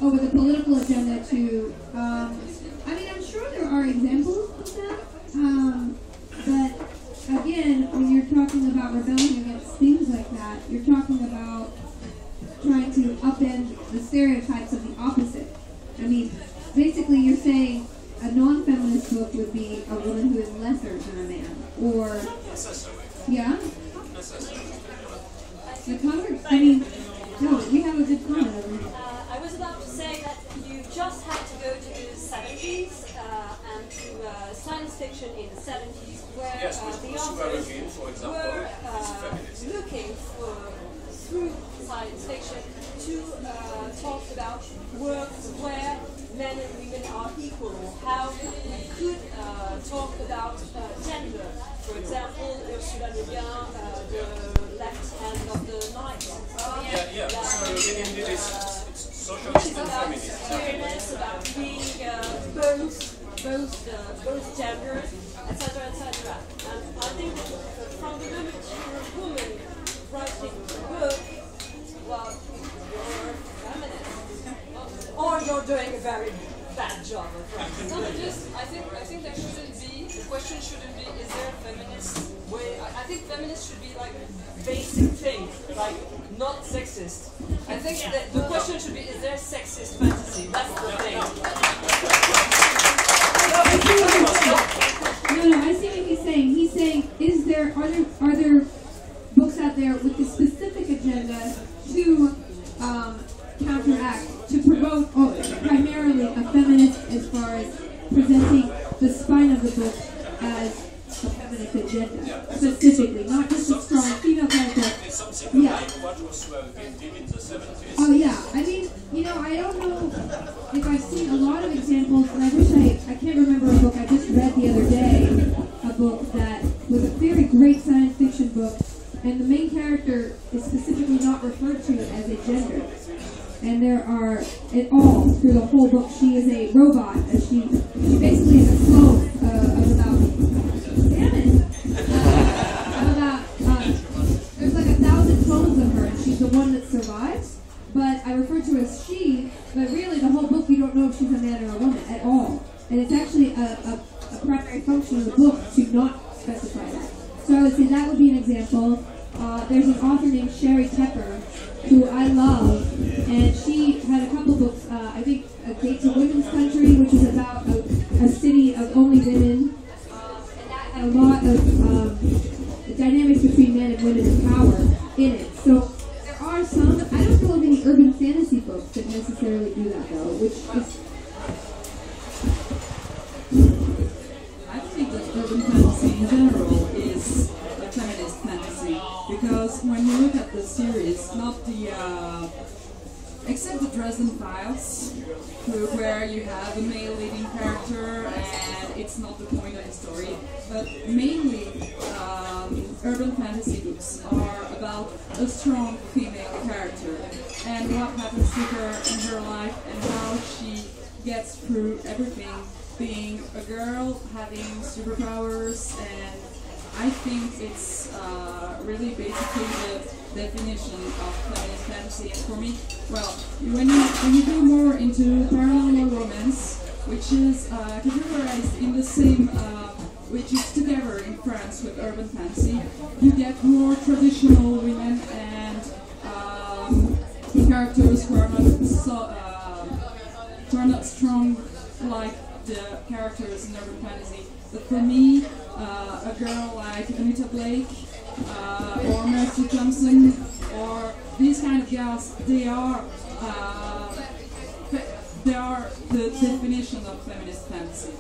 Oh, with a political agenda too. I mean, I'm sure there are examples of that. But again, when you're talking about rebelling against things like that, you're talking about trying to upend the stereotypes of the opposite. I mean, basically you're saying a non-feminist book would be a woman who is lesser than a man. Or, yeah? The Congress, I mean, no, we have a good comment over here. I was about to say that you just had to go to the 70s and to science fiction in the 70s where the authors were looking for, through science fiction, to talk about worlds where men and women are equal, how we could talk about gender. For example, Ursula Le Guin, the left hand of the night. So indeed it's socialist Which is and about feminist. fairness, about being both genders, etc., etc. And I think that from the moment you're a woman writing a book, well, you're feminist, or you're doing a very bad job of writing. No, I think there shouldn't be, the question shouldn't be, is there a feminist way? I think feminist should be like basic thing, like not sexist. I think that the question should be, is there sexist fantasy? That's the thing. No, I see what he's saying. He's saying, are there books out there with the specific agenda to counteract, to promote primarily a feminist as far as presenting the spine of the book as a feminist agenda, specifically, not just a strong female character. It's something Yeah. like what was did in the 70s. Oh yeah, I mean, I don't know if I've seen a lot of examples, and I wish I can't remember a book I just read the other day, a book that was a very great science fiction book, and the main character is specifically not referred to as a gender. And there are, through the whole book, she is a robot. She basically is a clone of about, damn it, there's like 1,000 clones of her, and she's the one that survives. But I refer to her as she, but really the whole book you don't know if she's a man or a woman at all. And it's actually a primary function of the book to not specify that. So I would say that would be an example. There's an author named Sherry Tepper, who I love, and she had a couple books, I think A Gate to Women's Country, which is about a city of only women, and that had a lot of the dynamics between men and women and power in it. So there are some, I don't know of any urban fantasy books that necessarily do that though, which is... I think that urban fantasy in general is a feminist fantasy, because when you look at the series, not the except the Dresden Files, where you have a male leading character and it's not the point of the story, but mainly urban fantasy books are about a strong female character and what happens to her in her life and how she gets through everything, being a girl, having superpowers, and I think it's really basically the definition of feminist fantasy. And for me, well, when you go more into paranormal romance, which is categorized in the same, which is together in France with urban fantasy, you get more traditional women and characters who are not strong like the characters in urban fantasy. But for me, a girl like Anita Blake or Mercy Thompson or these kind of girls, they are the definition of feminist fantasy.